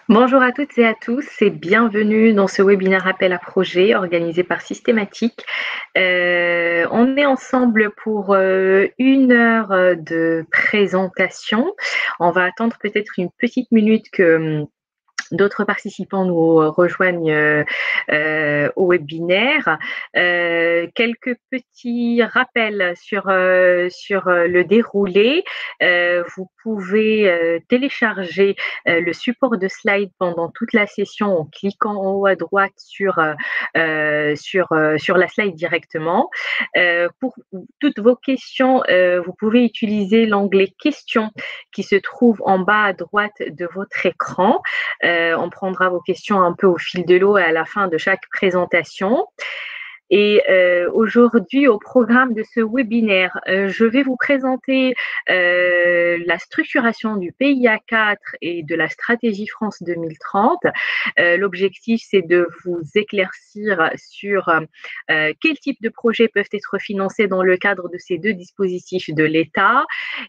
Bonjour à toutes et à tous et bienvenue dans ce webinaire appel à projet organisé par Systématique. On est ensemble pour 1 heure de présentation. On va attendre peut-être une petite minute que d'autres participants nous rejoignent au webinaire. Quelques petits rappels sur le déroulé. Vous pouvez télécharger le support de slide pendant toute la session en cliquant en haut à droite sur la slide directement. Pour toutes vos questions, vous pouvez utiliser l'onglet questions qui se trouve en bas à droite de votre écran. On prendra vos questions un peu au fil de l'eau et à la fin de chaque présentation. Et aujourd'hui, au programme de ce webinaire, je vais vous présenter la structuration du PIA 4 et de la stratégie France 2030. L'objectif, c'est de vous éclaircir sur quel type de projets peuvent être financés dans le cadre de ces deux dispositifs de l'État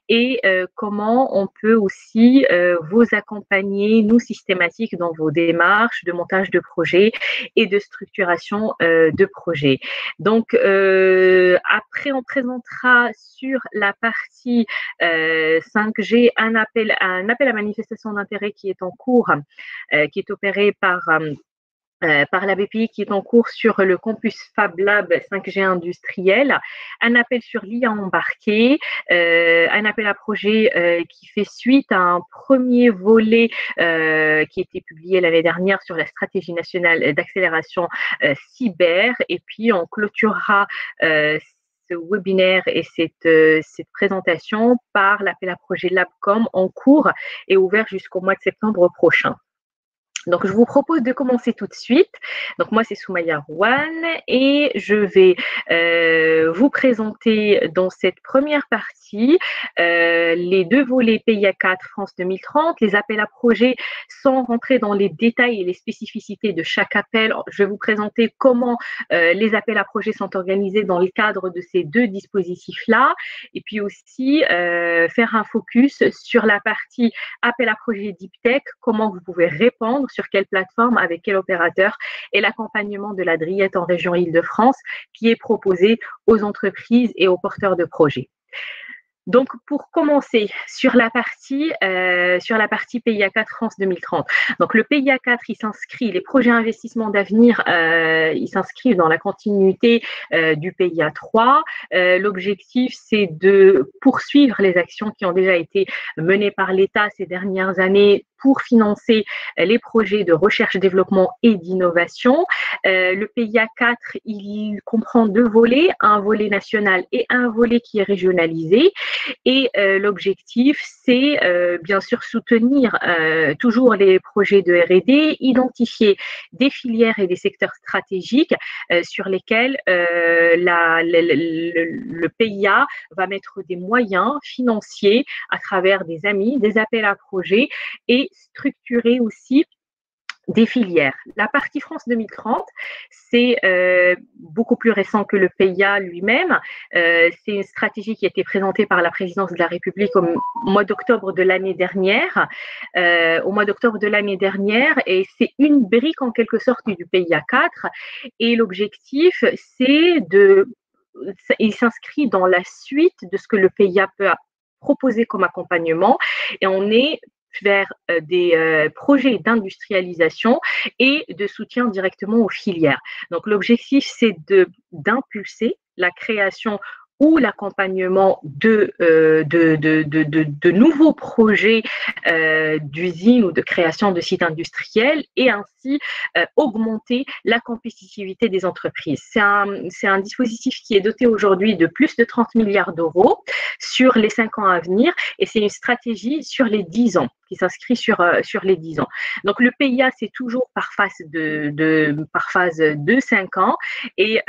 et comment on peut aussi vous accompagner, nous, Systématiques, dans vos démarches de montage de projets et de structuration de projets. Donc, après, on présentera sur la partie 5G un appel à manifestation d'intérêt qui est en cours, qui est opéré par la BPI, qui est en cours sur le campus Fab Lab 5G industriel, un appel sur l'IA embarqué, un appel à projet qui fait suite à un premier volet qui a été publié l'année dernière sur la stratégie nationale d'accélération cyber, et puis on clôturera ce webinaire et cette présentation par l'appel à projet Labcom en cours et ouvert jusqu'au mois de septembre prochain. Donc, je vous propose de commencer tout de suite. Donc, moi, c'est Soumaya Rouane et je vais vous présenter dans cette première partie les deux volets PIA 4 France 2030, les appels à projets, sans rentrer dans les détails et les spécificités de chaque appel. Je vais vous présenter comment les appels à projets sont organisés dans le cadre de ces deux dispositifs-là, et puis aussi faire un focus sur la partie appel à projet Deep Tech, comment vous pouvez répondre, sur quelle plateforme, avec quel opérateur, et l'accompagnement de la DRIET en région Île-de-France qui est proposé aux entreprises et aux porteurs de projets. Donc, pour commencer sur la partie PIA 4 France 2030. Donc, le PIA 4, il s'inscrit, les projets investissements d'avenir, ils s'inscrivent dans la continuité du PIA 3. L'objectif, c'est de poursuivre les actions qui ont déjà été menées par l'État ces dernières années pour financer les projets de recherche, développement et d'innovation. Le PIA 4, il comprend deux volets, un volet national et un volet qui est régionalisé. Et l'objectif, c'est bien sûr soutenir toujours les projets de R&D, identifier des filières et des secteurs stratégiques sur lesquels le PIA va mettre des moyens financiers à travers des amis, des appels à projets, et structurer aussi des filières. La partie France 2030, c'est beaucoup plus récent que le PIA lui-même. C'est une stratégie qui a été présentée par la présidence de la République au mois d'octobre de l'année dernière. Et c'est une brique en quelque sorte du PIA 4. Et l'objectif, il s'inscrit dans la suite de ce que le PIA peut proposer comme accompagnement. Et on est vers des projets d'industrialisation et de soutien directement aux filières. Donc, l'objectif, c'est d'impulser la création ou l'accompagnement de nouveaux projets d'usines ou de création de sites industriels, et ainsi augmenter la compétitivité des entreprises. C'est un dispositif qui est doté aujourd'hui de plus de 30 milliards d'euros sur les 5 ans à venir, et c'est une stratégie sur les 10 ans, qui s'inscrit sur les 10 ans. Donc, le PIA, c'est toujours par phase de 5 ans, et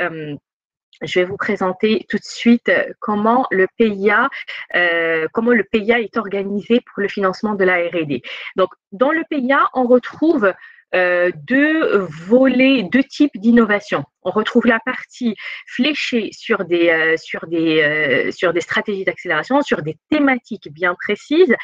je vais vous présenter tout de suite comment le PIA est organisé pour le financement de la R&D. Donc, dans le PIA, on retrouve deux types d'innovation. On retrouve la partie fléchée sur des stratégies d'accélération, sur des thématiques bien précises.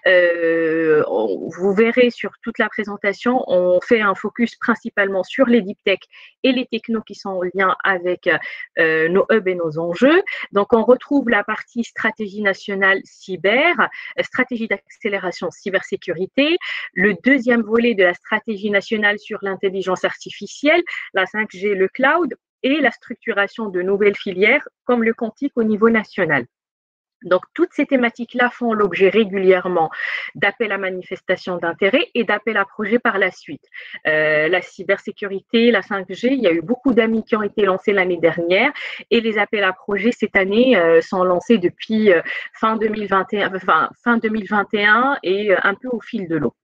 Vous verrez sur toute la présentation, on fait un focus principalement sur les deep tech et les technos qui sont en lien avec nos hubs et nos enjeux. Donc, on retrouve la partie stratégie nationale cyber, stratégie d'accélération cybersécurité, le deuxième volet de la stratégie nationale sur l'intelligence artificielle, la 5G, le cloud et la structuration de nouvelles filières comme le quantique au niveau national. Donc, toutes ces thématiques-là font l'objet régulièrement d'appels à manifestation d'intérêt et d'appels à projets par la suite. La cybersécurité, la 5G, il y a eu beaucoup d'amis qui ont été lancés l'année dernière et les appels à projets cette année sont lancés depuis fin 2021 et un peu au fil de l'eau.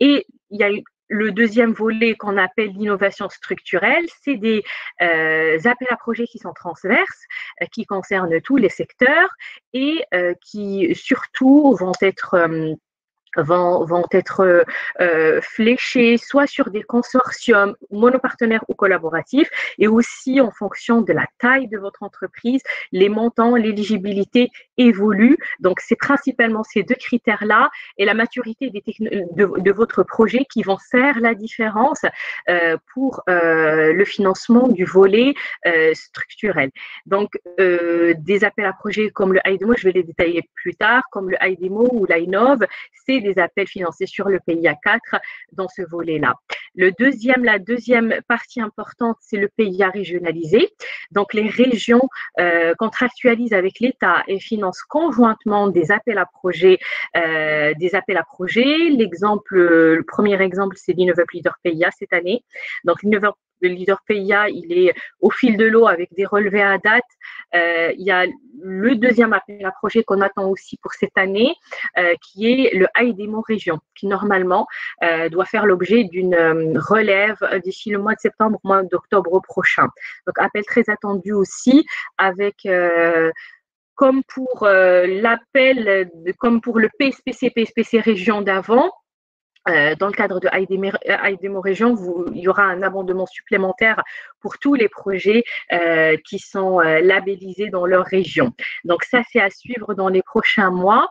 Et il y a eu le deuxième volet qu'on appelle l'innovation structurelle, c'est des appels à projets qui sont transverses, qui concernent tous les secteurs et qui surtout vont être fléchés soit sur des consortiums monopartenaires ou collaboratifs et aussi en fonction de la taille de votre entreprise, les montants, l'éligibilité évoluent. Donc, c'est principalement ces deux critères-là et la maturité de votre projet qui vont faire la différence pour le financement du volet structurel. Donc, des appels à projets comme le IDEMO, je vais les détailler plus tard, comme le IDEMO ou l'INOV, c'est des appels financés sur le PIA 4 dans ce volet-là. La deuxième partie importante, c'est le PIA régionalisé. Donc, les régions contractualisent avec l'État et financent conjointement des appels à projets. Le premier exemple, c'est l'Innovate Leader PIA cette année. Donc, le leader PIA, il est au fil de l'eau avec des relevés à date. Il y a le deuxième appel à projet qu'on attend aussi pour cette année, qui est le IDEMO Région, qui normalement doit faire l'objet d'une relève d'ici le mois de septembre, mois d'octobre prochain. Donc, appel très attendu aussi avec comme pour le PSPC Région d'avant. Dans le cadre de IDEMO Région, il y aura un abondement supplémentaire pour tous les projets qui sont labellisés dans leur région. Donc ça, c'est à suivre dans les prochains mois.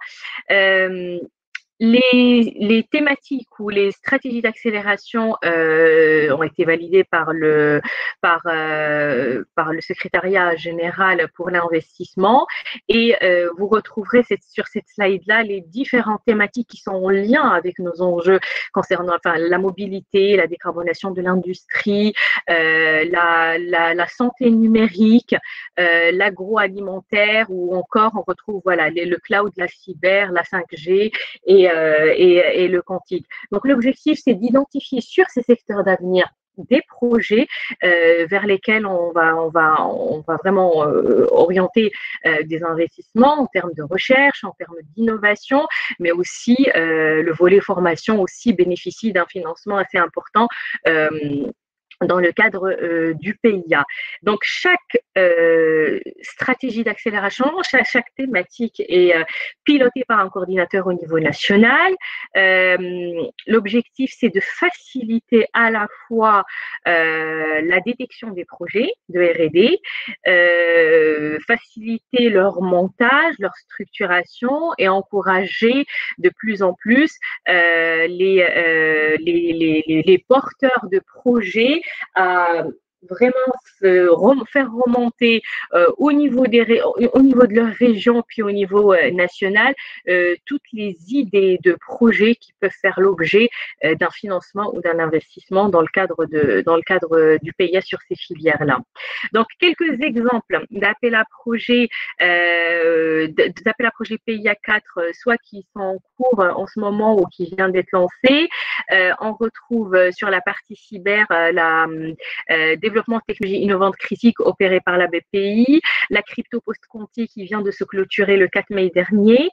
Les thématiques ou les stratégies d'accélération ont été validées par le secrétariat général pour l'investissement et vous retrouverez sur cette slide-là les différentes thématiques qui sont en lien avec nos enjeux concernant la mobilité, la décarbonation de l'industrie, la santé numérique, l'agroalimentaire ou encore on retrouve le cloud, la cyber, la 5G et le quantique. Donc, l'objectif, c'est d'identifier sur ces secteurs d'avenir des projets vers lesquels on va vraiment orienter des investissements en termes de recherche, en termes d'innovation, mais aussi le volet formation aussi bénéficie d'un financement assez important dans le cadre du PIA. Donc, chaque stratégie d'accélération, chaque thématique est pilotée par un coordinateur au niveau national. L'objectif, c'est de faciliter à la fois la détection des projets de R&D, faciliter leur montage, leur structuration et encourager de plus en plus les porteurs de projets à vraiment faire remonter au niveau de leur région puis au niveau national toutes les idées de projets qui peuvent faire l'objet d'un financement ou d'un investissement dans le cadre du PIA sur ces filières-là. Donc, quelques exemples d'appels à projets PIA 4, soit qui sont en cours en ce moment ou qui viennent d'être lancés. On retrouve sur la partie cyber développement de technologies innovantes critiques opérées par la BPI, la crypto post-quantique qui vient de se clôturer le 4 mai dernier,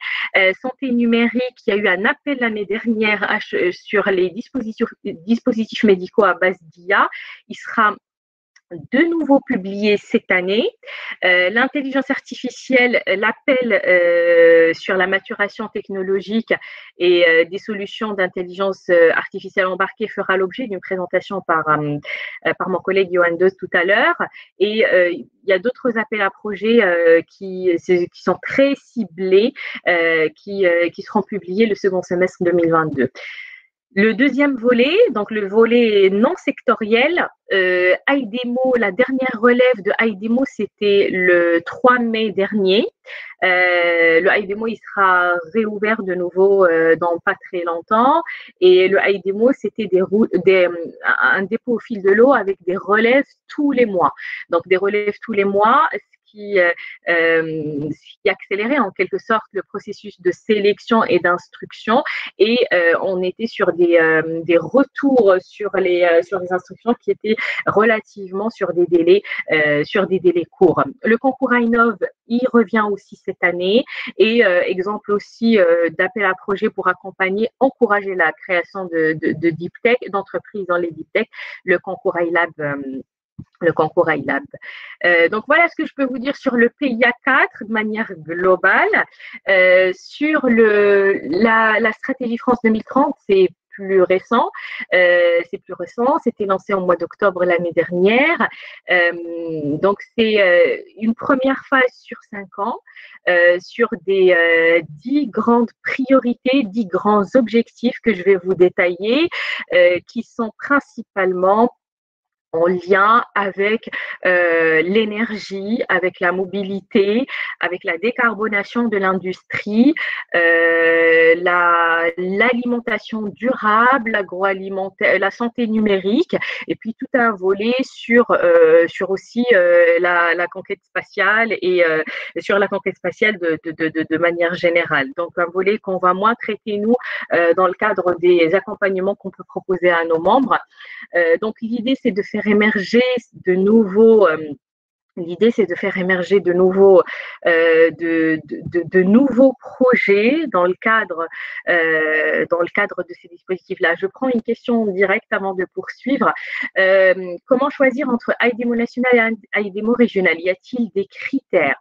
santé numérique, il y a eu un appel l'année dernière sur les dispositifs médicaux à base d'IA. Il sera de nouveau publié cette année. L'intelligence artificielle, l'appel sur la maturation technologique et des solutions d'intelligence artificielle embarquée fera l'objet d'une présentation par mon collègue Johan Deus tout à l'heure. Et il y a d'autres appels à projets qui sont très ciblés, qui seront publiés le second semestre 2022. Le deuxième volet, donc le volet non sectoriel, AIDEMO, la dernière relève de AIDEMO, c'était le 3 mai dernier. Le AIDEMO, il sera réouvert de nouveau dans pas très longtemps. Et le AIDEMO, c'était un dépôt au fil de l'eau avec des relèves tous les mois. Donc des relèves tous les mois, qui accélérait en quelque sorte le processus de sélection et d'instruction. Et on était sur des retours sur les instructions qui étaient relativement sur des délais courts. Le concours Innov, il revient aussi cette année et exemple aussi d'appel à projet pour accompagner, encourager la création de deep tech, d'entreprises dans les deep tech, le concours iLab. Donc voilà ce que je peux vous dire sur le PIA 4 de manière globale. Sur la stratégie France 2030, c'est plus récent. C'était lancé au mois d'octobre l'année dernière. Donc c'est une première phase sur 5 ans, sur des 10 grandes priorités, 10 grands objectifs que je vais vous détailler, qui sont principalement en lien avec l'énergie, avec la avec la décarbonation de l'industrie, l'alimentation durable, l'agroalimentaire, la santé numérique, et puis tout un volet sur aussi la conquête spatiale et sur la conquête spatiale de manière générale. Donc un volet qu'on va moins traiter nous dans le cadre des accompagnements qu'on peut proposer à nos membres. Donc l'idée c'est de faire émerger de nouveaux projets dans le cadre de ces dispositifs-là. Je prends une question directe avant de poursuivre. Comment choisir entre AIDEMO national et AIDEMO régional? Y a-t-il des critères?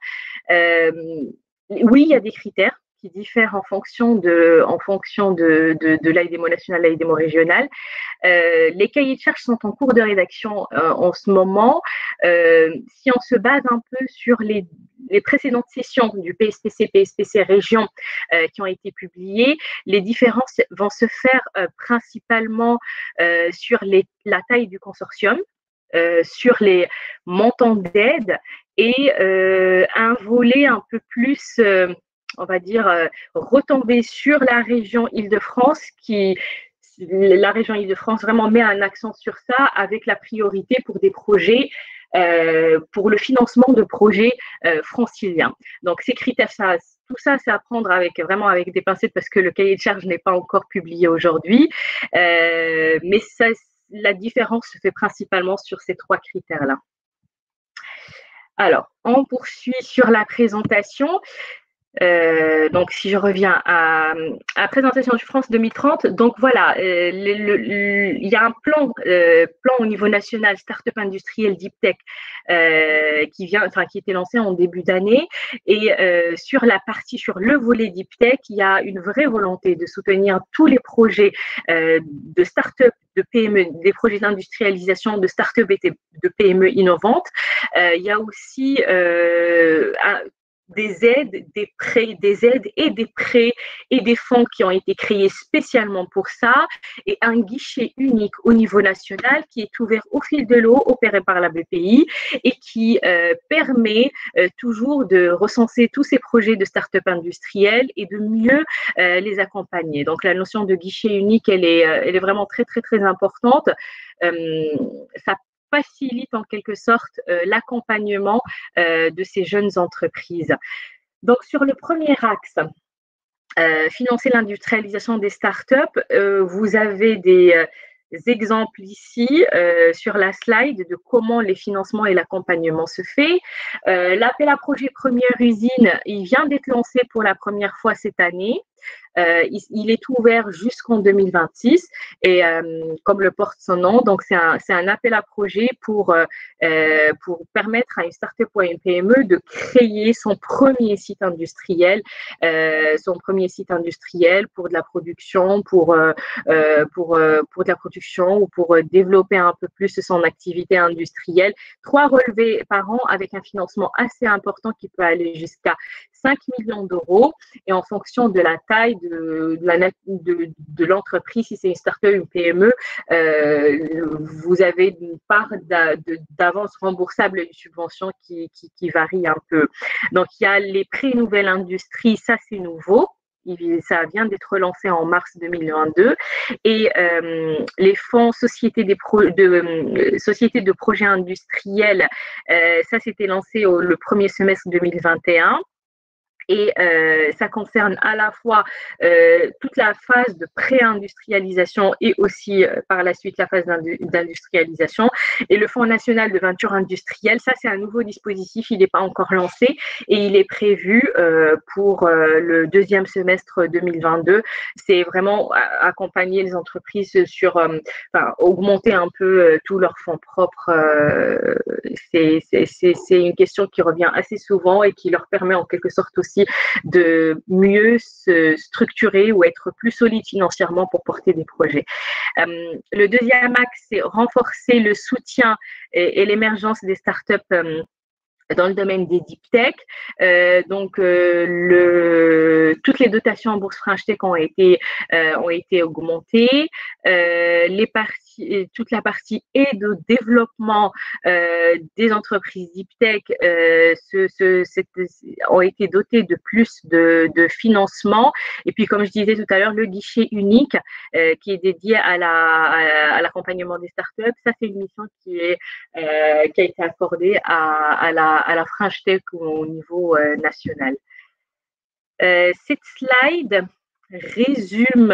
Oui, il y a des critères qui diffèrent en fonction de l'AIDEMO national, l'AIDEMO régional. Les cahiers de charges sont en cours de rédaction en ce moment. Si on se base un peu sur les précédentes sessions du PSPC région qui ont été publiées, les différences vont se faire principalement sur la taille du consortium, sur les montants d'aide et un volet un peu plus on va dire, retomber sur la région Île-de-France la région Île-de-France vraiment met un accent sur ça avec la priorité pour des projets, pour le financement de projets franciliens. Donc, ces critères, tout ça, c'est à prendre vraiment avec des pincettes parce que le cahier de charges n'est pas encore publié aujourd'hui. Mais la différence se fait principalement sur ces 3 critères-là. Alors, on poursuit sur la présentation. Donc, si je reviens à la présentation du France 2030, donc voilà, il y a un plan au niveau national Startup industriel Deep Tech qui était lancé en début d'année et sur le volet Deep Tech, il y a une vraie volonté de soutenir tous les projets de start-up, de PME, des projets d'industrialisation de start-up et de PME innovantes. Il y a aussi des aides, des prêts et des fonds qui ont été créés spécialement pour ça et un guichet unique au niveau national qui est ouvert au fil de l'eau, opéré par la BPI et qui permet toujours de recenser tous ces projets de start-up industriels et de mieux les accompagner. Donc la notion de guichet unique, elle est vraiment très très très importante. Ça facilite en quelque sorte l'accompagnement de ces jeunes entreprises. Donc, sur le premier axe, financer l'industrialisation des startups, vous avez des exemples ici sur la slide de comment les financements et l'accompagnement se fait. L'appel à projet première usine, il vient d'être lancé pour la première fois cette année. Il est ouvert jusqu'en 2026 et comme le porte son nom, donc c'est un appel à projet pour permettre à une start-up ou à une PME de créer son premier site industriel, pour de la production, pour de la production ou pour développer un peu plus son activité industrielle. 3 relevés par an avec un financement assez important qui peut aller jusqu'à 5 millions d'euros et en fonction de la taille de l'entreprise, si c'est une start-up ou une PME, vous avez une part d'avance remboursable et de subvention qui varie un peu. Donc, il y a les prix Nouvelle Industrie, ça c'est nouveau. Ça vient d'être lancé en mars 2022 et les fonds sociétés de projets industriels, ça c'était lancé le premier semestre 2021. Et ça concerne à la fois toute la phase de pré-industrialisation et aussi par la suite la phase d'industrialisation. Et le Fonds national de venture industrielle, ça c'est un nouveau dispositif, il n'est pas encore lancé et il est prévu pour le deuxième semestre 2022. C'est vraiment accompagner les entreprises sur, augmenter un peu tous leurs fonds propres. C'est une question qui revient assez souvent et qui leur permet en quelque sorte aussi de mieux se structurer ou être plus solide financièrement pour porter des projets. Le deuxième axe, c'est renforcer le soutien et l'émergence des startups dans le domaine des deep tech. Toutes les dotations en bourse French Tech ont été augmentées. Toute la partie aide au développement des entreprises deep tech ont été dotées de plus de financement. Et puis, comme je disais tout à l'heure, le guichet unique qui est dédié à l'accompagnement des startups, ça c'est une mission qui a été accordée à la French Tech au niveau national. Cette slide résume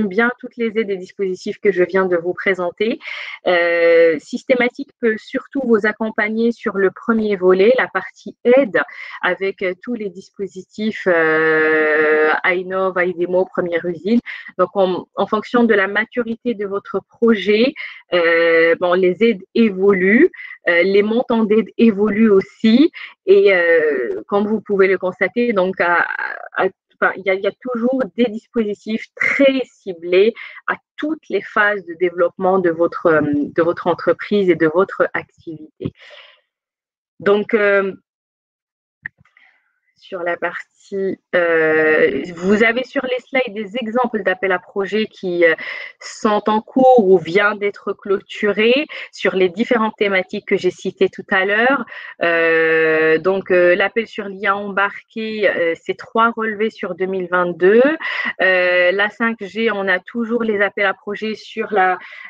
bien toutes les aides et dispositifs que je viens de vous présenter. Systématique peut surtout vous accompagner sur le premier volet, la partie aide, avec tous les dispositifs iNov, iDemo, première usine. Donc, en fonction de la maturité de votre projet, les aides évoluent, les montants d'aide évoluent aussi, et comme vous pouvez le constater, donc il y a toujours des dispositifs très ciblés à toutes les phases de développement de votre entreprise et de votre activité. Donc, sur la partie, vous avez sur les slides des exemples d'appels à projets qui sont en cours ou viennent d'être clôturés sur les différentes thématiques que j'ai citées tout à l'heure. L'appel sur l'IA embarqué, c'est 3 relevés sur 2022. La 5G, on a toujours les appels à projets sur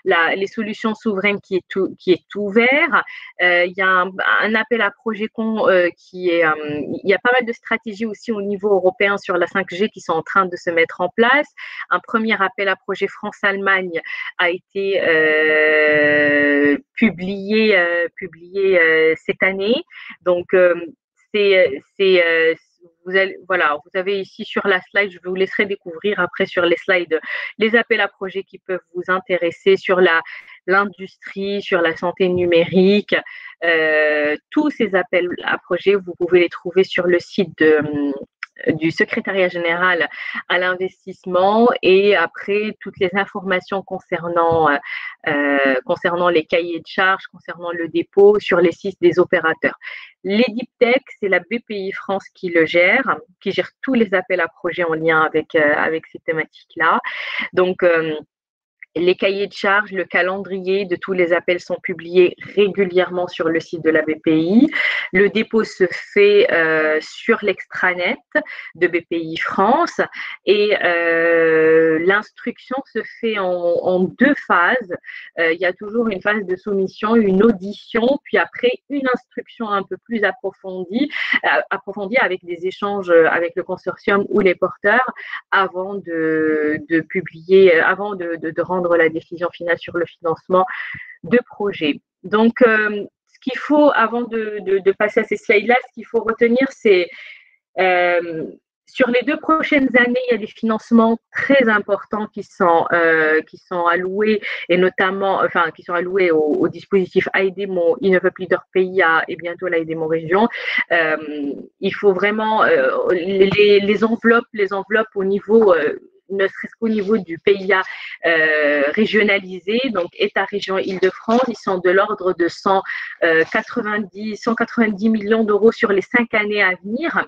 les solutions souveraines qui est ouvert. Il y a un appel à projet il y a pas mal de stratégies aussi au niveau européen sur la 5G qui sont en train de se mettre en place. Un premier appel à projet France-Allemagne a été publié cette année. Donc, vous avez ici sur la slide, je vous laisserai découvrir après sur les slides les appels à projets qui peuvent vous intéresser sur l'industrie, sur la santé numérique. Tous ces appels à projets, vous pouvez les trouver sur le site du secrétariat général à l'investissement et après toutes les informations concernant les cahiers de charges, concernant le dépôt sur les sites des opérateurs. Les Deep Tech, c'est la BPI France qui gère tous les appels à projets en lien avec ces thématiques-là. Donc, les cahiers de charges, le calendrier de tous les appels sont publiés régulièrement sur le site de la BPI. Le dépôt se fait sur l'extranet de BPI France et l'instruction se fait en 2 phases. Il y a toujours une phase de soumission, une audition, puis après une instruction un peu plus approfondie avec des échanges avec le consortium ou les porteurs avant de publier, avant de rendre la décision finale sur le financement de projet. Donc, ce qu'il faut, avant de passer à ces slides-là, ce qu'il faut retenir, c'est Sur les 2 prochaines années, il y a des financements très importants qui sont alloués, et notamment, enfin, qui sont alloués au dispositif AIDEMO, Innov Leader PIA et bientôt l'AIDEMO Région. Il faut vraiment les enveloppes au niveau ne serait-ce qu'au niveau du PIA régionalisé, donc État-région Île-de-France, ils sont de l'ordre de 190 millions d'euros sur les 5 années à venir.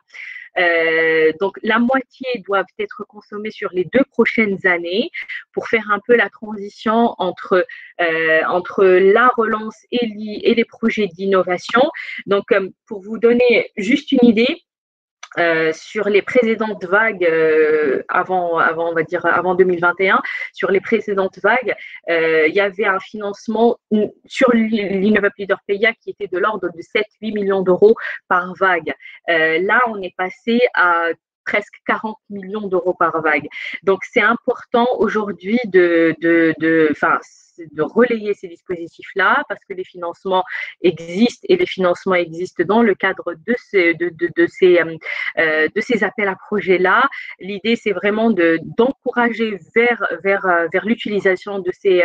Donc la moitié doivent être consommées sur les 2 prochaines années pour faire un peu la transition entre la relance et les projets d'innovation. Donc pour vous donner juste une idée, sur les précédentes vagues on va dire avant 2021, sur les précédentes vagues, il y avait un financement sur l'Innov Leader PIA qui était de l'ordre de 7-8 millions d'euros par vague. Là, on est passé à presque 40 millions d'euros par vague. Donc, c'est important aujourd'hui de relayer ces dispositifs-là parce que les financements existent et les financements existent dans le cadre de ces appels à projets-là. L'idée, c'est vraiment d'encourager vers l'utilisation de ces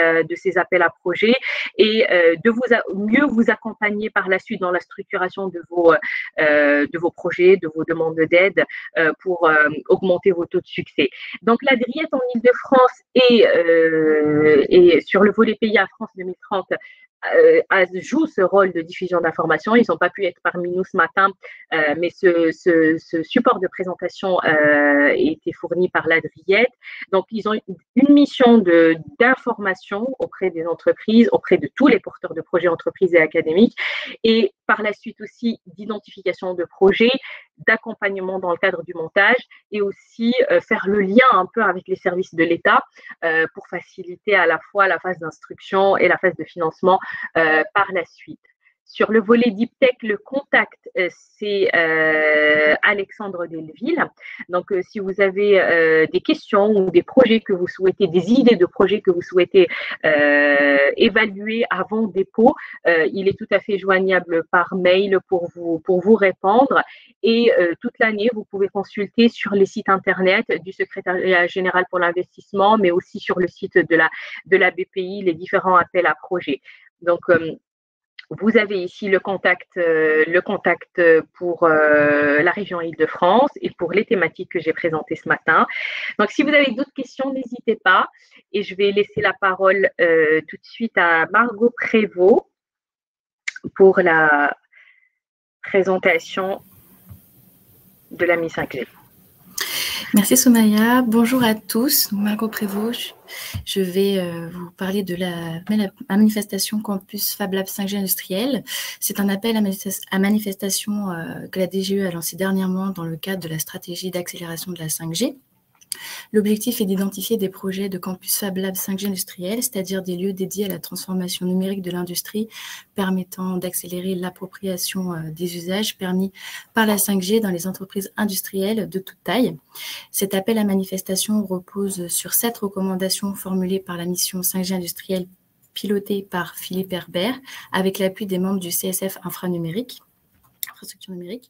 appels à projets et de mieux vous accompagner par la suite dans la structuration de vos projets, de vos demandes d'aide pour augmenter vos taux de succès. Donc, la DRIET en Ile-de-France et sur le volet PIA France 2030 joue ce rôle de diffusion d'informations. Ils n'ont pas pu être parmi nous ce matin, mais ce support de présentation a été fourni par la DRIET. Donc, ils ont une mission d'information auprès des entreprises, auprès de tous les porteurs de projets entreprises et académiques, et par la suite aussi d'identification de projets, d'accompagnement dans le cadre du montage et aussi faire le lien un peu avec les services de l'État pour faciliter à la fois la phase d'instruction et la phase de financement par la suite. Sur le volet Deep Tech, le contact, c'est Alexandre Delville. Donc, si vous avez des questions ou des projets que vous souhaitez, des idées de projets que vous souhaitez évaluer avant dépôt, il est tout à fait joignable par mail pour vous répondre. Et toute l'année, vous pouvez consulter sur les sites internet du Secrétariat général pour l'investissement, mais aussi sur le site de la BPI, les différents appels à projets. Donc, vous avez ici le contact pour la région Île-de-France et pour les thématiques que j'ai présentées ce matin. Donc, si vous avez d'autres questions, n'hésitez pas. Et je vais laisser la parole tout de suite à Margot Prévost pour la présentation de la mise 5G. Merci Soumaya. Bonjour à tous. Margot Prévost. Je vais vous parler de la manifestation Campus Fab Lab 5G industriel. C'est un appel à manifestation que la DGE a lancé dernièrement dans le cadre de la stratégie d'accélération de la 5G. L'objectif est d'identifier des projets de campus Fab Lab 5G industriel, c'est-à-dire des lieux dédiés à la transformation numérique de l'industrie, permettant d'accélérer l'appropriation des usages permis par la 5G dans les entreprises industrielles de toute taille. Cet appel à manifestation repose sur 7 recommandations formulées par la mission 5G industrielle pilotée par Philippe Herbert, avec l'appui des membres du CSF Infrastructure numérique.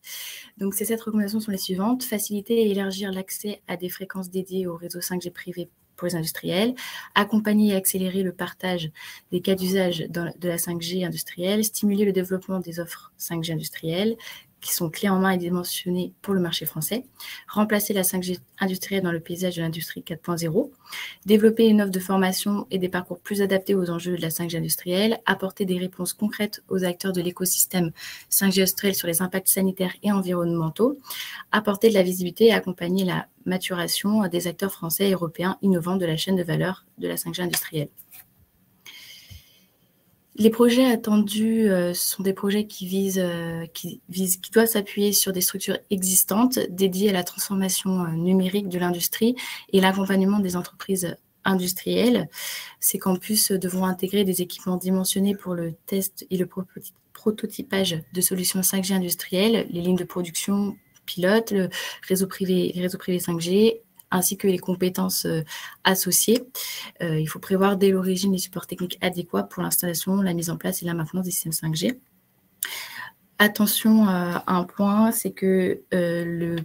Donc, ces 7 recommandations sont les suivantes. Faciliter et élargir l'accès à des fréquences dédiées au réseau 5G privé pour les industriels. Accompagner et accélérer le partage des cas d'usage de la 5G industrielle. Stimuler le développement des offres 5G industrielles qui sont clés en main et dimensionnées pour le marché français. Remplacer la 5G industrielle dans le paysage de l'industrie 4.0. Développer une offre de formation et des parcours plus adaptés aux enjeux de la 5G industrielle. Apporter des réponses concrètes aux acteurs de l'écosystème 5G industriel sur les impacts sanitaires et environnementaux. Apporter de la visibilité et accompagner la maturation des acteurs français et européens innovants de la chaîne de valeur de la 5G industrielle. Les projets attendus sont des projets qui doivent s'appuyer sur des structures existantes dédiées à la transformation numérique de l'industrie et l'accompagnement des entreprises industrielles. Ces campus devront intégrer des équipements dimensionnés pour le test et le prototypage de solutions 5G industrielles, les lignes de production pilotes, les réseaux privés 5G, ainsi que les compétences associées. Il faut prévoir dès l'origine les supports techniques adéquats pour l'installation, la mise en place et la maintenance des systèmes 5G. Attention à un point, c'est que le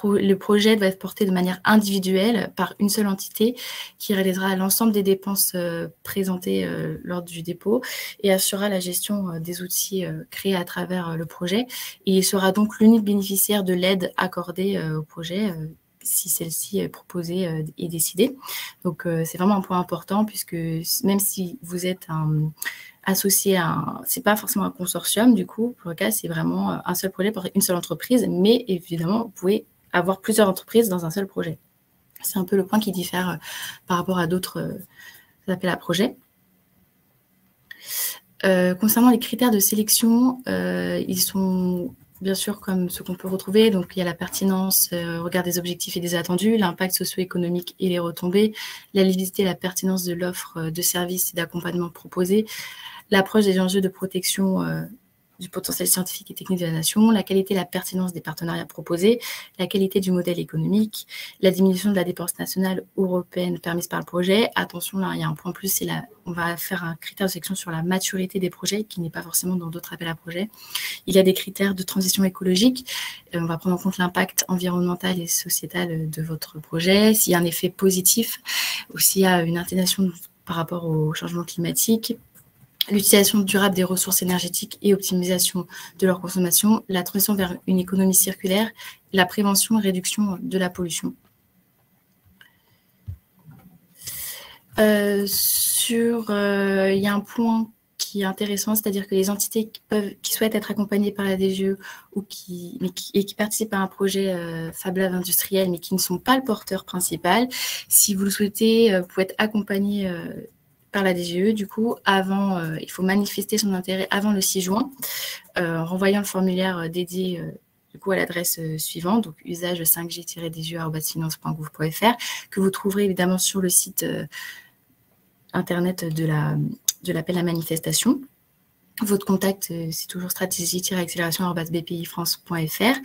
le projet doit être porté de manière individuelle par une seule entité qui réalisera l'ensemble des dépenses présentées lors du dépôt et assurera la gestion des outils créés à travers le projet. Et il sera donc l'unique bénéficiaire de l'aide accordée au projet si celle-ci est proposée et décidée. Donc, c'est vraiment un point important puisque même si vous êtes associé à c'est pas forcément un consortium, du coup, pour le cas, c'est vraiment un seul projet pour une seule entreprise, mais évidemment, vous pouvez avoir plusieurs entreprises dans un seul projet. C'est un peu le point qui diffère par rapport à d'autres appels à projets. Concernant les critères de sélection, ils sont bien sûr comme ceux qu'on peut retrouver. Donc, il y a la pertinence au regard des objectifs et des attendus, l'impact socio-économique et les retombées, la lisibilité et la pertinence de l'offre de services et d'accompagnement proposée, l'approche des enjeux de protection du potentiel scientifique et technique de la nation, la qualité et la pertinence des partenariats proposés, la qualité du modèle économique, la diminution de la dépense nationale ou européenne permise par le projet. Attention, là, il y a un point plus, on va faire un critère de sélection sur la maturité des projets, qui n'est pas forcément dans d'autres appels à projets. Il y a des critères de transition écologique. On va prendre en compte l'impact environnemental et sociétal de votre projet, s'il y a un effet positif, ou s'il y a une inclination par rapport au changement climatique, l'utilisation durable des ressources énergétiques et optimisation de leur consommation, la transition vers une économie circulaire, la prévention et réduction de la pollution. Il y a un point qui est intéressant, c'est-à-dire que les entités qui souhaitent être accompagnées par la DGE ou qui participent à un projet Fab Lab industriel, mais qui ne sont pas le porteur principal, si vous le souhaitez, vous pouvez être accompagné par la DGE. Du coup, il faut manifester son intérêt avant le 6 juin, en renvoyant le formulaire dédié du coup à l'adresse suivante, donc usage 5g-dge@finance.gouv.fr, que vous trouverez évidemment sur le site internet de l'appel à manifestation. Votre contact, c'est toujours stratégie-accélération@bpifrance.fr.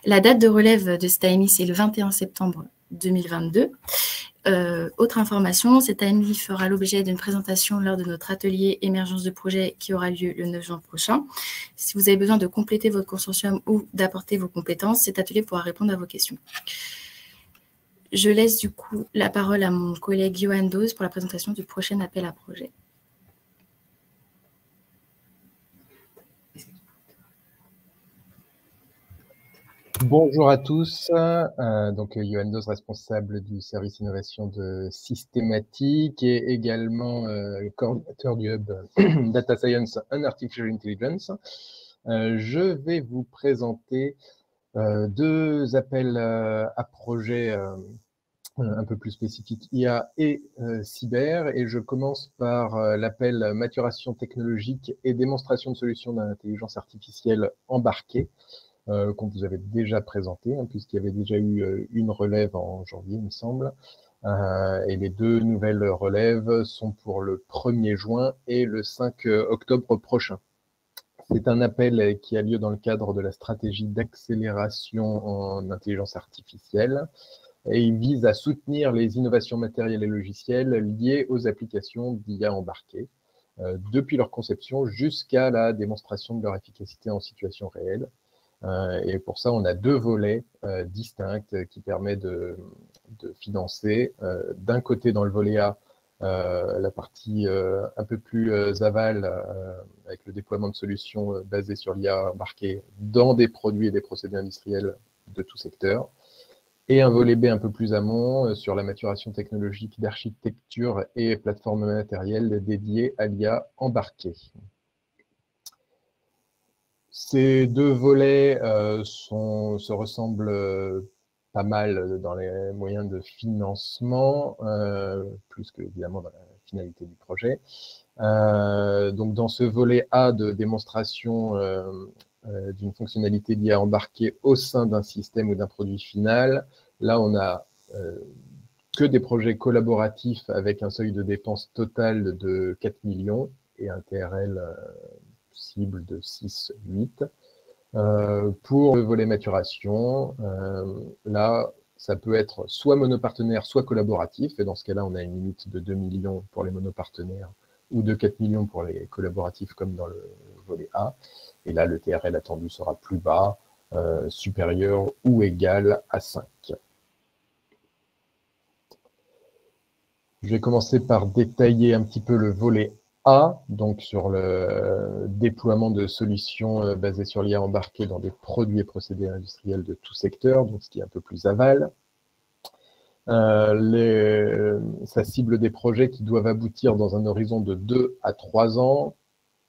La date de relève de cette AMI, c'est le 21 septembre 2022. Autre information, cette AMI fera l'objet d'une présentation lors de notre atelier émergence de projet qui aura lieu le 9 juin prochain. Si vous avez besoin de compléter votre consortium ou d'apporter vos compétences, cet atelier pourra répondre à vos questions. Je laisse du coup la parole à mon collègue Johan Doz pour la présentation du prochain appel à projet. Bonjour à tous, donc Johan Doz, responsable du service innovation de Systématique et également coordinateur du hub Data Science and Artificial Intelligence. Je vais vous présenter deux appels à projets un peu plus spécifiques IA et cyber, et je commence par l'appel maturation technologique et démonstration de solutions d'intelligence artificielle embarquée, qu'on vous avait déjà présenté, hein, puisqu'il y avait déjà eu une relève en janvier, il me semble. Et les deux nouvelles relèves sont pour le 1er juin et le 5 octobre prochain. C'est un appel qui a lieu dans le cadre de la stratégie d'accélération en intelligence artificielle et il vise à soutenir les innovations matérielles et logicielles liées aux applications d'IA embarquées, depuis leur conception jusqu'à la démonstration de leur efficacité en situation réelle. Et pour ça, on a deux volets distincts qui permettent de financer. D'un côté, dans le volet A, la partie un peu plus aval, avec le déploiement de solutions basées sur l'IA embarquée dans des produits et des procédés industriels de tout secteur. Et un volet B un peu plus amont sur la maturation technologique d'architecture et plateformes matérielles dédiées à l'IA embarquée. Ces deux volets se ressemblent pas mal dans les moyens de financement, plus que évidemment dans la finalité du projet. Donc dans ce volet A de démonstration d'une fonctionnalité d'IA embarquée au sein d'un système ou d'un produit final, là on a que des projets collaboratifs avec un seuil de dépenses total de 4 millions et un TRL cible de 6-8. Pour le volet maturation, là, ça peut être soit monopartenaire, soit collaboratif. Et dans ce cas-là, on a une limite de 2 millions pour les monopartenaires ou de 4 millions pour les collaboratifs, comme dans le volet A. Et là, le TRL attendu sera plus bas, supérieur ou égal à 5. Je vais commencer par détailler un petit peu le volet A, donc sur le déploiement de solutions basées sur l'IA embarquées dans des produits et procédés industriels de tout secteur, donc ce qui est un peu plus aval. Ça cible des projets qui doivent aboutir dans un horizon de 2 à 3 ans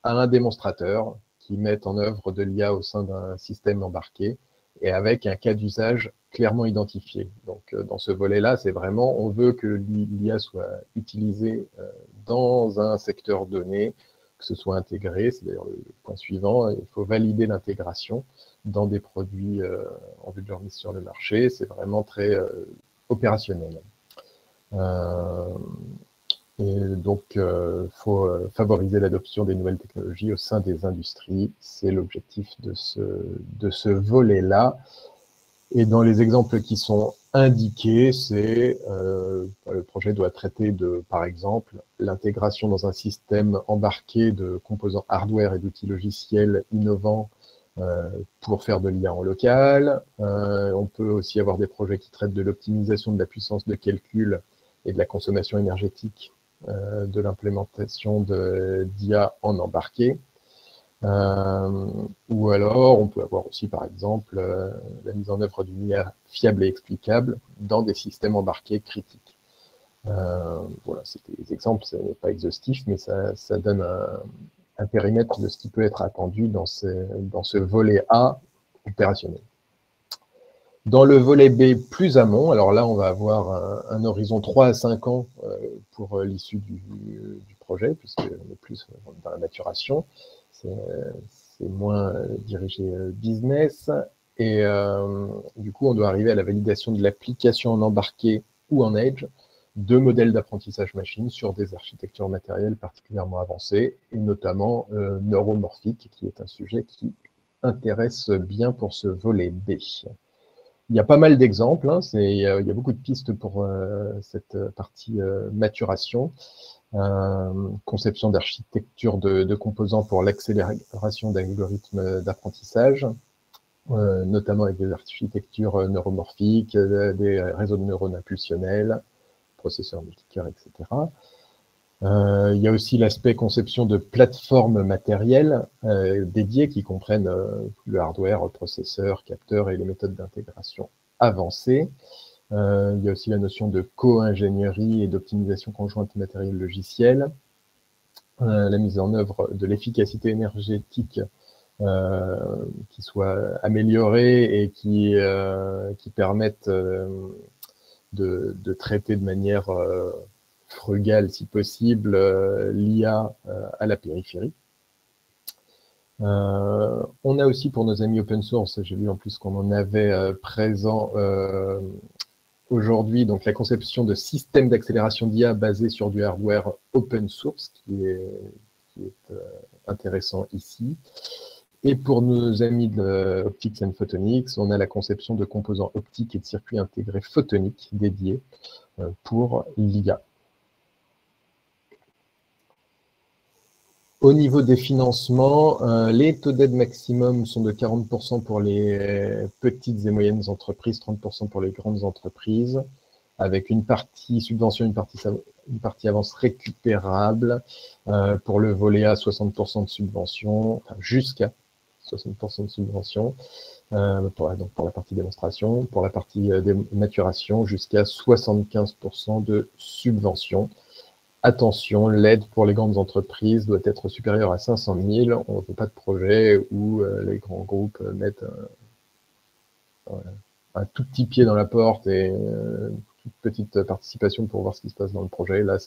à un démonstrateur qui met en œuvre de l'IA au sein d'un système embarqué et avec un cas d'usage clairement identifié. Donc, dans ce volet-là, c'est vraiment, on veut que l'IA soit utilisée dans un secteur donné, que ce soit intégré, c'est d'ailleurs le point suivant, il faut valider l'intégration dans des produits en vue de leur mise sur le marché, c'est vraiment très opérationnel. Et donc, il faut favoriser l'adoption des nouvelles technologies au sein des industries. C'est l'objectif de ce volet-là. Et dans les exemples qui sont indiqués, le projet doit traiter de, par exemple, l'intégration dans un système embarqué de composants hardware et d'outils logiciels innovants pour faire de l'IA en local. On peut aussi avoir des projets qui traitent de l'optimisation de la puissance de calcul et de la consommation énergétique de l'implémentation d'IA en embarqué. Ou alors, on peut avoir aussi, par exemple, la mise en œuvre d'une IA fiable et explicable dans des systèmes embarqués critiques. Voilà, c'était des exemples, ce n'est pas exhaustif, mais ça donne un périmètre de ce qui peut être attendu dans ce volet A opérationnel. Dans le volet B plus amont, alors là, on va avoir un horizon 3 à 5 ans pour l'issue du projet, puisqu'on est plus dans la maturation. C'est moins dirigé business. Et du coup, on doit arriver à la validation de l'application en embarqué ou en edge de modèles d'apprentissage machine sur des architectures matérielles particulièrement avancées, et notamment neuromorphiques, qui est un sujet qui intéresse bien pour ce volet B. Il y a pas mal d'exemples, hein, il y a beaucoup de pistes pour cette partie maturation. Conception d'architecture de composants pour l'accélération d'algorithmes d'apprentissage, notamment avec des architectures neuromorphiques, des réseaux de neurones impulsionnels, processeurs multicœurs, etc. Il y a aussi l'aspect conception de plateformes matérielles dédiées qui comprennent le hardware, processeurs, capteurs et les méthodes d'intégration avancées. Il y a aussi la notion de co-ingénierie et d'optimisation conjointe matérielle logicielle, la mise en œuvre de l'efficacité énergétique qui soit améliorée et qui permette de traiter de manière frugale, si possible, l'IA à la périphérie. On a aussi pour nos amis open source, j'ai vu en plus qu'on en avait présent aujourd'hui, donc la conception de systèmes d'accélération d'IA basés sur du hardware open source, qui est intéressant ici. Et pour nos amis de Optics and Photonics, on a la conception de composants optiques et de circuits intégrés photoniques dédiés pour l'IA. Au niveau des financements, les taux d'aide maximum sont de 40% pour les petites et moyennes entreprises, 30% pour les grandes entreprises, avec une partie subvention, une partie avance récupérable. Pour le volet A, 60% de subvention, enfin, jusqu'à 60% de subvention, donc pour la partie démonstration. Pour la partie maturation, jusqu'à 75% de subvention. Attention, l'aide pour les grandes entreprises doit être supérieure à 500 000. On ne veut pas de projet où les grands groupes mettent un tout petit pied dans la porte et une toute petite participation pour voir ce qui se passe dans le projet. Là,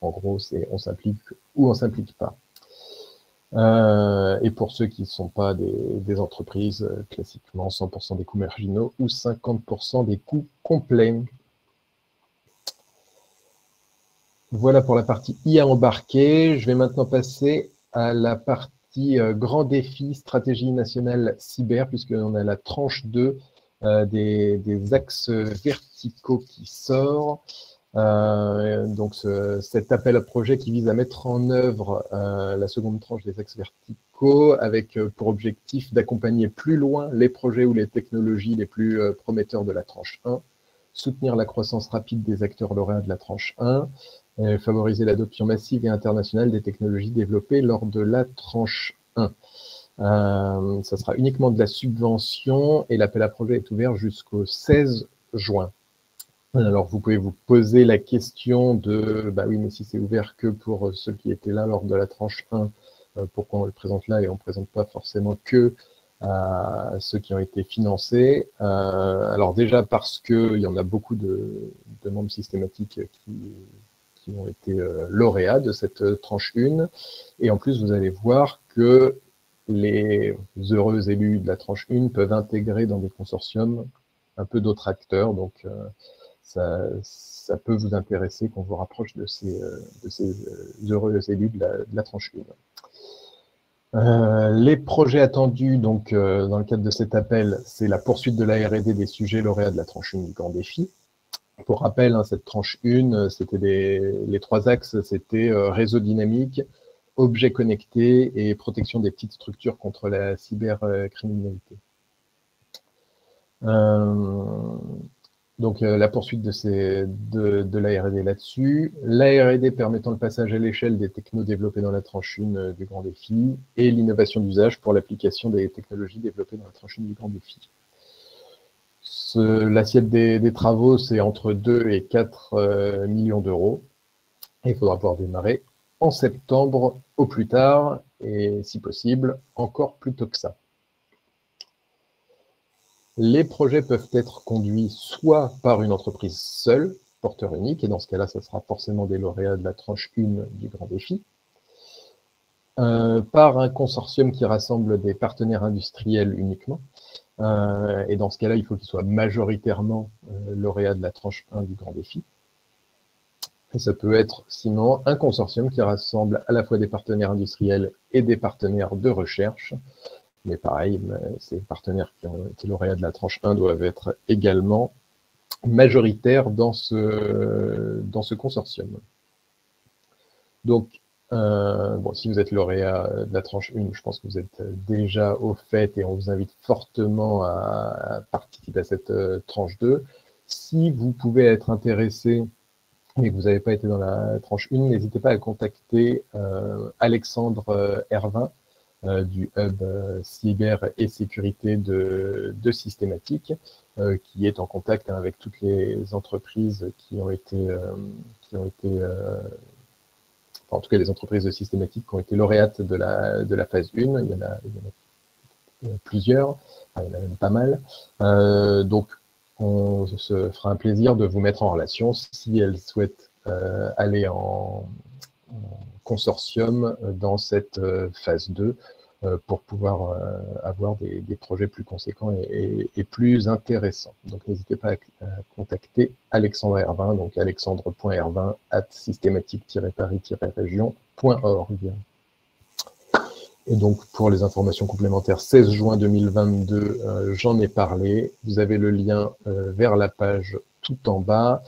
en gros, on s'implique ou on ne s'implique pas. Et pour ceux qui ne sont pas des entreprises, classiquement 100% des coûts marginaux ou 50% des coûts complets. Voilà pour la partie IA embarquée. Je vais maintenant passer à la partie grand défi, stratégie nationale cyber, puisqu'on a la tranche 2 des axes verticaux qui sort. Donc cet appel à projet qui vise à mettre en œuvre la seconde tranche des axes verticaux avec pour objectif d'accompagner plus loin les projets ou les technologies les plus prometteurs de la tranche 1, soutenir la croissance rapide des acteurs lauréats de la tranche 1, et favoriser l'adoption massive et internationale des technologies développées lors de la tranche 1. Ça sera uniquement de la subvention et l'appel à projet est ouvert jusqu'au 16 juin. Alors, vous pouvez vous poser la question de, bah oui, mais si c'est ouvert que pour ceux qui étaient là lors de la tranche 1, pourquoi on le présente là et on ne présente pas forcément que à ceux qui ont été financés. Alors déjà parce qu'il y en a beaucoup de membres systématiques qui ont été lauréats de cette tranche 1. Et en plus, vous allez voir que les heureux élus de la tranche 1 peuvent intégrer dans des consortiums un peu d'autres acteurs. Donc, ça peut vous intéresser qu'on vous rapproche de ces heureux élus de la tranche 1. Les projets attendus donc, dans le cadre de cet appel, c'est la poursuite de la R&D des sujets lauréats de la tranche 1 du Grand Défi. Pour rappel, hein, cette tranche 1, c'était les trois axes, c'était réseau dynamique, objets connectés et protection des petites structures contre la cybercriminalité. Donc la poursuite de la R&D là-dessus, la R&D permettant le passage à l'échelle des technos développés dans la tranche 1 du Grand Défi et l'innovation d'usage pour l'application des technologies développées dans la tranche 1 du Grand Défi. L'assiette des travaux, c'est entre 2 et 4 millions d'euros. Il faudra pouvoir démarrer en septembre au plus tard et si possible encore plus tôt que ça. Les projets peuvent être conduits soit par une entreprise seule, porteur unique, et dans ce cas-là, ça sera forcément des lauréats de la tranche 1 du Grand Défi, par un consortium qui rassemble des partenaires industriels uniquement, et dans ce cas-là, il faut qu'ils soient majoritairement lauréats de la tranche 1 du Grand Défi. Et ça peut être sinon un consortium qui rassemble à la fois des partenaires industriels et des partenaires de recherche. Mais pareil, ces partenaires qui ont été lauréats de la tranche 1 doivent être également majoritaires dans ce consortium. Donc, bon, si vous êtes lauréat de la tranche 1, je pense que vous êtes déjà au fait et on vous invite fortement à participer à cette tranche 2. Si vous pouvez être intéressé mais que vous n'avez pas été dans la tranche 1, n'hésitez pas à contacter Alexandre Hervin, du hub cyber et sécurité de Systématique, qui est en contact avec toutes les entreprises qui ont été en tout cas les entreprises de Systématique qui ont été lauréates de la phase 1. Il y en a plusieurs, il y en a même pas mal. Donc, on se fera un plaisir de vous mettre en relation si elles souhaitent aller en consortium dans cette phase 2 pour pouvoir avoir des projets plus conséquents et plus intéressants. Donc n'hésitez pas à contacter Alexandre Hervin, donc alexandre.hervin@systématique-paris-région.org. Et donc pour les informations complémentaires, 16 juin 2022, j'en ai parlé. Vous avez le lien vers la page tout en bas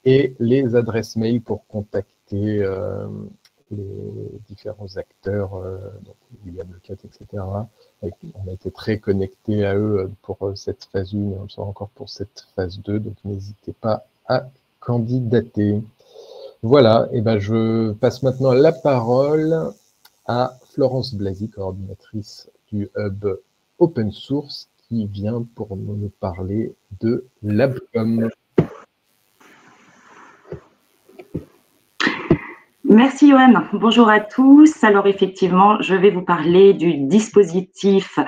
et les adresses mail pour contacter les différents acteurs, donc William Lecat, etc. On a été très connectés à eux pour cette phase 1 et on le sera encore pour cette phase 2, donc n'hésitez pas à candidater. Voilà, et ben je passe maintenant la parole à Florence Blasi, coordinatrice du hub Open Source, qui vient pour nous parler de LabCom. Merci Johan, bonjour à tous. Alors effectivement, je vais vous parler du dispositif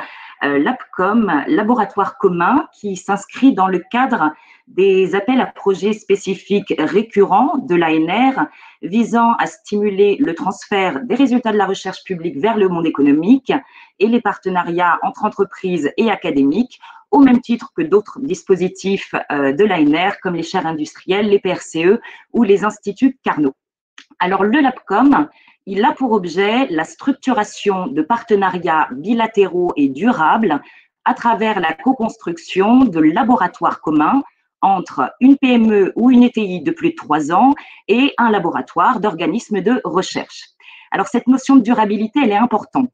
LabCom, laboratoire commun, qui s'inscrit dans le cadre des appels à projets spécifiques récurrents de l'ANR visant à stimuler le transfert des résultats de la recherche publique vers le monde économique et les partenariats entre entreprises et académiques, au même titre que d'autres dispositifs de l'ANR comme les chaires industrielles, les PRCE ou les instituts Carnot. Alors, le LabCom, il a pour objet la structuration de partenariats bilatéraux et durables à travers la co-construction de laboratoires communs entre une PME ou une ETI de plus de 3 ans et un laboratoire d'organismes de recherche. Alors, cette notion de durabilité, elle est importante.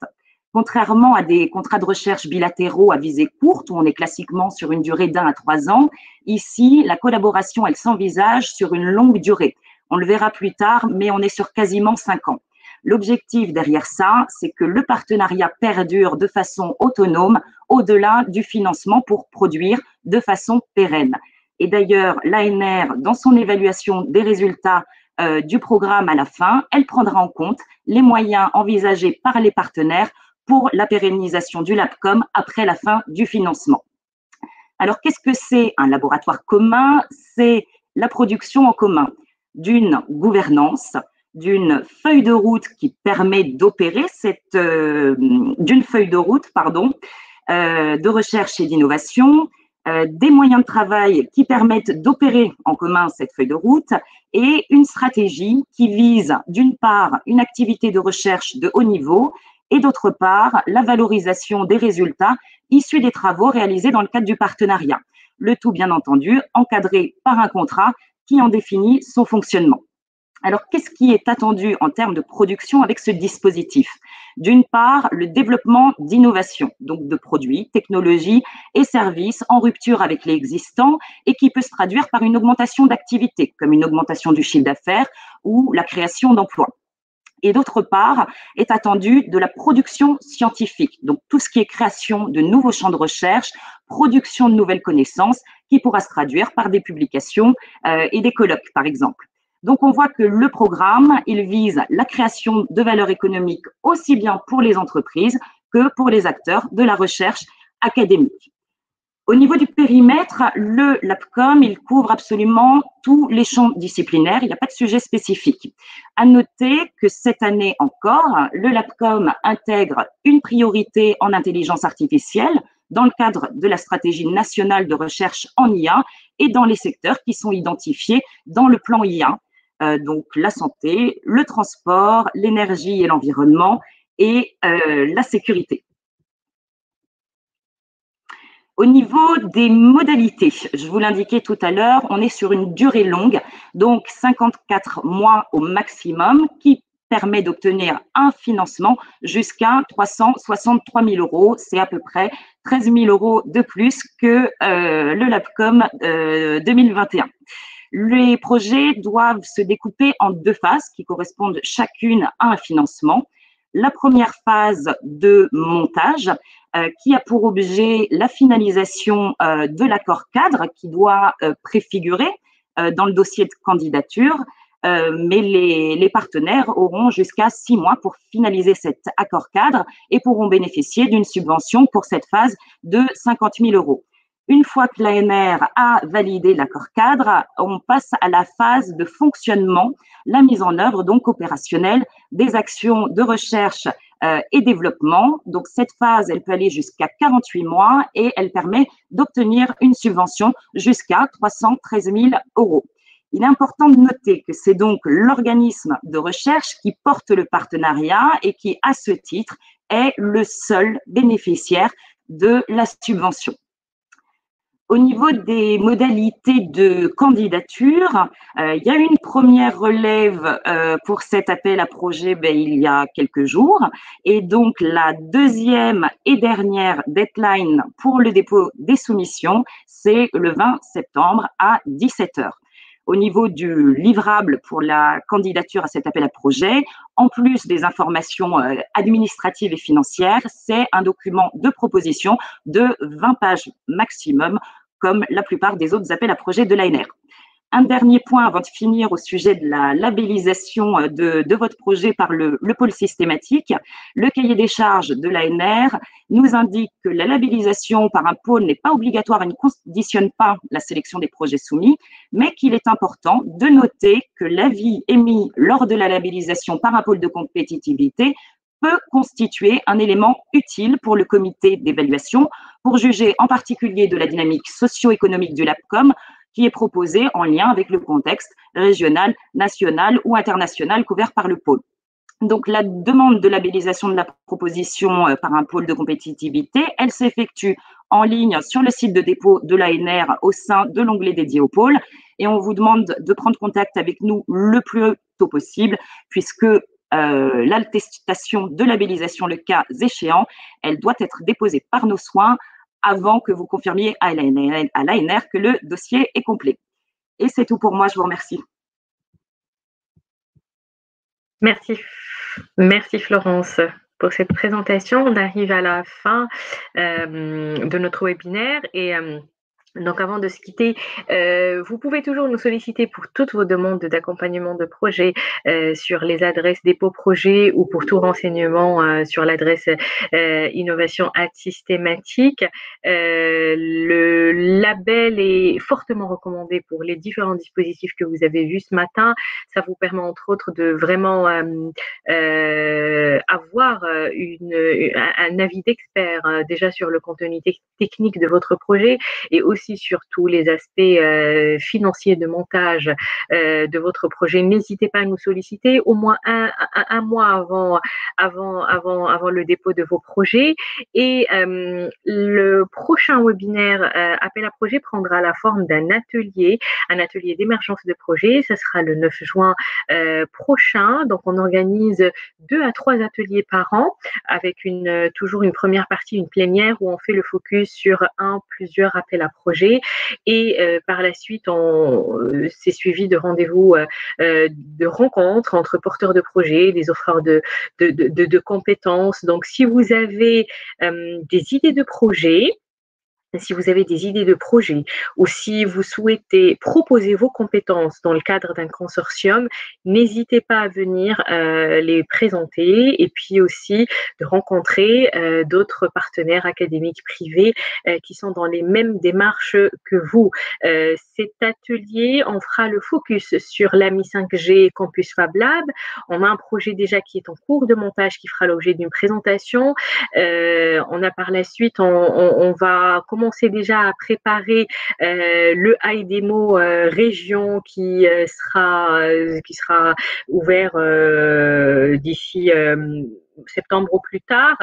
Contrairement à des contrats de recherche bilatéraux à visée courte, où on est classiquement sur une durée d'1 à 3 ans, ici, la collaboration, elle s'envisage sur une longue durée. On le verra plus tard, mais on est sur quasiment 5 ans. L'objectif derrière ça, c'est que le partenariat perdure de façon autonome au-delà du financement pour produire de façon pérenne. Et d'ailleurs, l'ANR, dans son évaluation des résultats du programme à la fin, elle prendra en compte les moyens envisagés par les partenaires pour la pérennisation du LabCom après la fin du financement. Alors, qu'est-ce que c'est un laboratoire commun? C'est la production en commun d'une gouvernance, d'une feuille de route qui permet d'opérer d'une feuille de route, de recherche et d'innovation, des moyens de travail qui permettent d'opérer en commun cette feuille de route et une stratégie qui vise d'une part une activité de recherche de haut niveau et d'autre part la valorisation des résultats issus des travaux réalisés dans le cadre du partenariat. Le tout, bien entendu, encadré par un contrat qui en définit son fonctionnement. Alors, qu'est-ce qui est attendu en termes de production avec ce dispositif? D'une part, le développement d'innovations, donc de produits, technologies et services en rupture avec les existants et qui peut se traduire par une augmentation d'activité, comme une augmentation du chiffre d'affaires ou la création d'emplois. Et d'autre part, est attendu de la production scientifique, donc tout ce qui est création de nouveaux champs de recherche, production de nouvelles connaissances qui pourra se traduire par des publications et des colloques, par exemple. Donc, on voit que le programme, il vise la création de valeur économique aussi bien pour les entreprises que pour les acteurs de la recherche académique. Au niveau du périmètre, le LabCom, il couvre absolument tous les champs disciplinaires, il n'y a pas de sujet spécifique. À noter que cette année encore, le LabCom intègre une priorité en intelligence artificielle dans le cadre de la stratégie nationale de recherche en IA et dans les secteurs qui sont identifiés dans le plan IA. Donc la santé, le transport, l'énergie et l'environnement et la sécurité. Au niveau des modalités, je vous l'indiquais tout à l'heure, on est sur une durée longue, donc 54 mois au maximum, qui permet d'obtenir un financement jusqu'à 363 000 €. C'est à peu près 13 000 € de plus que le LabCom 2021. Les projets doivent se découper en 2 phases qui correspondent chacune à un financement. La première phase de montage qui a pour objet la finalisation de l'accord cadre qui doit préfigurer dans le dossier de candidature, mais les partenaires auront jusqu'à 6 mois pour finaliser cet accord cadre et pourront bénéficier d'une subvention pour cette phase de 50 000 €. Une fois que l'ANR a validé l'accord cadre, on passe à la phase de fonctionnement, la mise en œuvre donc opérationnelle des actions de recherche et développement. Donc cette phase, elle peut aller jusqu'à 48 mois et elle permet d'obtenir une subvention jusqu'à 313 000 €. Il est important de noter que c'est donc l'organisme de recherche qui porte le partenariat et qui, à ce titre, est le seul bénéficiaire de la subvention. Au niveau des modalités de candidature, il y a eu une première relève pour cet appel à projet il y a quelques jours. Et donc, la deuxième et dernière deadline pour le dépôt des soumissions, c'est le 20 septembre à 17 h. Au niveau du livrable pour la candidature à cet appel à projet, en plus des informations administratives et financières, c'est un document de proposition de 20 pages maximum, comme la plupart des autres appels à projet de l'ANR. Un dernier point avant de finir au sujet de la labellisation de votre projet par le pôle systématique. Le cahier des charges de l'ANR nous indique que la labellisation par un pôle n'est pas obligatoire et ne conditionne pas la sélection des projets soumis, mais qu'il est important de noter que l'avis émis lors de la labellisation par un pôle de compétitivité peut constituer un élément utile pour le comité d'évaluation pour juger en particulier de la dynamique socio-économique du LabCom qui est proposé en lien avec le contexte régional, national ou international couvert par le pôle. Donc, la demande de labellisation de la proposition par un pôle de compétitivité, elle s'effectue en ligne sur le site de dépôt de l'ANR au sein de l'onglet dédié au pôle. Et on vous demande de prendre contact avec nous le plus tôt possible, puisque l'attestation de labellisation, le cas échéant, elle doit être déposée par nos soins avant que vous confirmiez à l'ANR que le dossier est complet. Et c'est tout pour moi, je vous remercie. Merci Florence pour cette présentation. On arrive à la fin de notre webinaire et donc, avant de se quitter, vous pouvez toujours nous solliciter pour toutes vos demandes d'accompagnement de projet sur les adresses dépôt projet ou pour tout renseignement sur l'adresse innovation systématique. Le label est fortement recommandé pour les différents dispositifs que vous avez vus ce matin. Ça vous permet entre autres de vraiment avoir un avis d'expert déjà sur le contenu technique de votre projet et aussi sur tous les aspects financiers de montage de votre projet. N'hésitez pas à nous solliciter au moins un mois avant le dépôt de vos projets. Et le prochain webinaire appel à projet prendra la forme d'un atelier, un atelier d'émergence de projet. Ce sera le 9 juin prochain. Donc, on organise 2 à 3 ateliers par an avec toujours une première partie, une plénière où on fait le focus sur plusieurs appels à projet. Et par la suite, c'est suivi de rendez-vous, de rencontres entre porteurs de projets, des offreurs de compétences. Donc, si vous avez des idées de projets, si vous avez des idées de projets ou si vous souhaitez proposer vos compétences dans le cadre d'un consortium, n'hésitez pas à venir les présenter et puis aussi de rencontrer d'autres partenaires académiques privés qui sont dans les mêmes démarches que vous. Cet atelier, on fera le focus sur l'AMI 5G Campus Fab Lab. On a un projet déjà qui est en cours de montage qui fera l'objet d'une présentation. On a par la suite, on va commencer déjà à préparer le high démo région qui sera ouvert d'ici septembre au plus tard.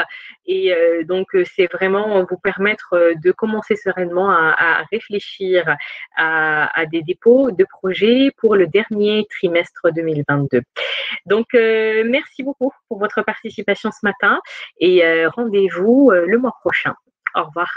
Et donc, c'est vraiment vous permettre de commencer sereinement à réfléchir à des dépôts de projets pour le dernier trimestre 2022. Donc, merci beaucoup pour votre participation ce matin et rendez-vous le mois prochain. Au revoir.